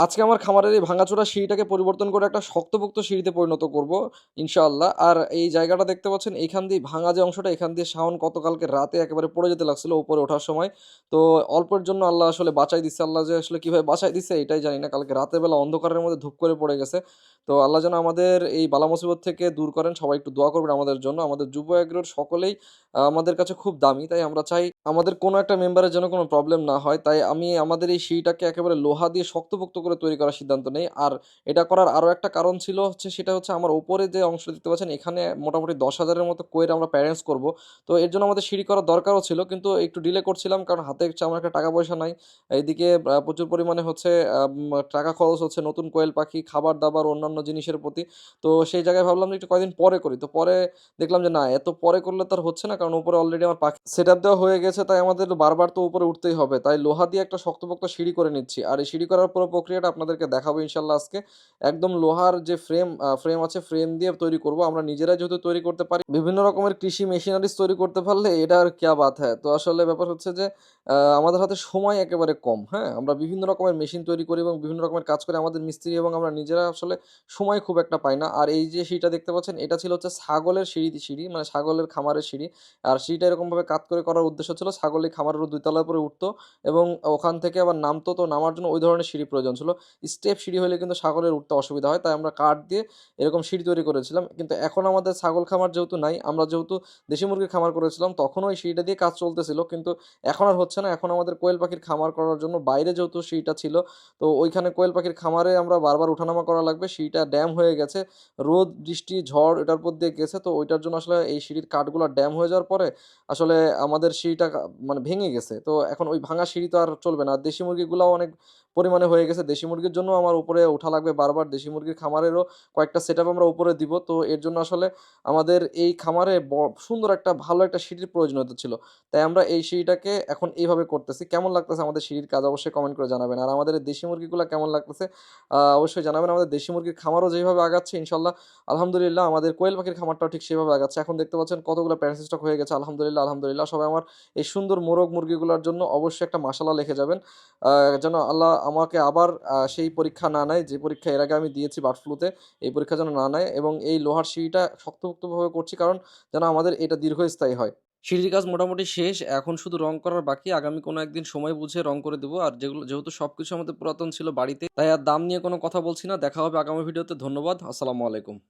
আজকে আমার খামারের এই ভাঙাচোরা সিঁড়িটাকে পরিবর্তন করে একটা শক্তপোক্ত সিঁড়িতে পরিণত করব ইনশাআল্লাহ। আর এই জায়গাটা দেখতে পাচ্ছেন, এইখান দিয়ে ভাঙা যে অংশটা, এখান দিয়ে শাওন গতকালকে রাতে একেবারে পড়ে যেতে লাগছিল উপরে ওঠার সময়। তো অল্পের জন্য আল্লাহ আসলে বাঁচাই দিচ্ছে। আল্লাহ যে আসলে কিভাবে বাঁচাই দিচ্ছে এটাই জানি না। কালকে রাতের বেলা অন্ধকারের মধ্যে ধূপ করে পড়ে গেছে। তো আল্লাহ যেন আমাদের এই বালা মুসিবত থেকে দূর করেন। সবাই একটু দোয়া করবেন আমাদের জন্য। আমাদের যুব এগ্রোর সকলেই আমাদের কাছে খুব দামি। তাই আমরা চাই আমাদের কোনো একটা মেম্বারের যেন কোনো প্রবলেম না হয়। তাই আমি আমাদের এই সিঁড়িটাকে একেবারে লোহা দিয়ে শক্তপোক্ত করে তৈরি করার সিদ্ধান্ত নেই। আর এটা করার আরো একটা কারণ ছিল, সেটা হচ্ছে আমার উপরে যে অংশ দেখতে পাচ্ছেন, এখানে মোটামুটি ১০,০০০ এর মতো কোয়েল আমরা প্যারেন্টস করব। তো এর জন্য আমাদের সিঁড়ি করার দরকারও ছিল, কিন্তু একটু ডিলে করছিলাম কারণ হাতে তেমন একটা টাকা পয়সা নাই। এইদিকে প্রচুর পরিমাণে হচ্ছে টাকা খরচ হচ্ছে নতুন কোয়েল পাখি, খাবার-দাবার, অন্যান্য জিনিসের প্রতি। তো সেই জায়গায় ভাবলাম যে একটু কয়েকদিন পরে করি। তো পরে দেখলাম যে না, এত পরে করলে তো আর হচ্ছে না, কারণ উপরে অলরেডি আমার পাখি সেটআপ দেওয়া হয়ে গেছে। তাই আমাদের বারবার তো উপরে উঠতেই হবে। তাই লোহা দিয়ে একটা শক্তপোক্ত সিঁড়ি করে নিচ্ছি। আর এই সিঁড়ি করার পুরো প্রক্রিয়াটা আপনাদেরকে দেখাবো ইনশাআল্লাহ আজকে। একদম লোহার যে ফ্রেম আছে, ফ্রেম দিয়ে তৈরি করব। আমরা নিজেরাই যেহেতু তৈরি করতে পারি, বিভিন্ন রকমের কৃষি মেশিনারিজ তৈরি করতে পারলে এটা আর কিয়া বাত হ্যায়। তো আসলে ব্যাপার হচ্ছে যে আমাদের হাতে সময় একেবারে কম, হ্যাঁ? আমরা বিভিন্ন রকমের মেশিন তৈরি করি এবং বিভিন্ন রকমের কাজ করে আমাদের মিস্ত্রি এবং আমরা নিজেরা আসলে সময় খুব একটা পাই না। আর এই যে সিঁড়িটা দেখতে পাচ্ছেন, এটা ছিল হচ্ছে ছাগলের সিঁড়ি মানে ছাগলের খামারের সিঁড়ি। আর সিঁড়িটা এরকমভাবে কাত করে করার উদ্দেশ্য ছিল ছাগল এই খামারের ২ তলার উপরে উঠতো এবং ওখান থেকে আবার নামতো। তো নামার জন্য ওই ধরনের সিঁড়ি প্রয়োজন ছিল। স্টেপ সিঁড়ি হলে কিন্তু ছাগলের উঠতে অসুবিধা হয়। তাই আমরা কাঠ দিয়ে এরকম সিঁড়ি তৈরি করেছিলাম। কিন্তু এখন আমাদের ছাগল খামার যেহেতু নাই, আমরা যেহেতু দেশি মুরগির খামার করেছিলাম, তখনও এই সিঁড়িটা দিয়ে কাজ চলতেছিল। কিন্তু এখন আর হচ্ছে না। এখন আমাদের কোয়েল পাখির খামার করার জন্য বাইরে যেহেতু সিঁড়িটা ছিল, তো ওইখানে কোয়েল পাখির খামারে আমরা বারবার উঠানামা করা লাগবে। সিঁড়িটা ড্যাম হয়ে গেছে। রোদ, বৃষ্টি, ঝড় এটার উপর দিয়ে গেছে। তো ওইটার জন্য আসলে এই সিঁড়ির কাঠগুলা ড্যাম হয়ে যাওয়ার পরে আসলে আমাদের সিঁড়িটা মানে ভেঙে গেছে। তো এখন ওই ভাঙা সিঁড়ি তো আর চলবে না। আর দেশি মুরগিগুলাও অনেক পরিমাণে হয়ে গেছে। দেশি মুরগির জন্য আমার উপরে ওঠা লাগবে বারবার। দেশি মুরগির খামারেরও কয়েকটা সেটআপ আমরা উপরে দিব। তো এর জন্য আসলে আমাদের এই খামারে সুন্দর একটা ভালো একটা সিঁড়ির প্রয়োজনীয়তা ছিল। তাই আমরা এই সিঁড়িটাকে এখন এইভাবে করতেছি। কেমন লাগতেছে আমাদের সিঁড়ির কাজ অবশ্যই কমেন্ট করে জানাবেন। আর আমাদের এই দেশি মুরগিগুলা কেমন লাগতেছে অবশ্যই জানাবেন। আমাদের দেশি মুরগির খামারও যেভাবে আগাচ্ছে ইনশাআল্লাহ, আলহামদুলিল্লাহ আমাদের কোয়েল পাখির খামারটাও ঠিক সেভাবে আগাচ্ছে। এখন দেখতে পাচ্ছেন কতগুলো প্যারেন্টস স্টক হয়ে গেছে। আলহামদুলিল্লাহ, আলহামদুলিল্লাহ। সবাই আমার এই সুন্দর মোরগ মুরগিগুলার জন্য অবশ্যই একটা মাশাআল্লাহ লিখে যাবেন। আ যেন আল্লাহ আমাকে আবার সেই পরীক্ষা না নেয়, যে পরীক্ষা এর আগে আমি দিয়েছি বার্ড ফ্লুতে, এই পরীক্ষা যেন না নেয়। এবং এই লোহার সিঁড়িটা শক্তপোক্তভাবে করছি কারণ যেন আমাদের এটা দীর্ঘস্থায়ী হয়। সিঁড়ির কাজ মোটামুটি শেষ। এখন শুধু রং করার বাকি। আগামী কোনো একদিন সময় বুঝে রং করে দেব। আর যেহেতু সবকিছু আমাদের পুরাতন ছিল বাড়িতে, তাই আর দাম নিয়ে কোনো কথা বলছি না। দেখা হবে আগামী ভিডিওতে। ধন্যবাদ। আসসালামু আলাইকুম।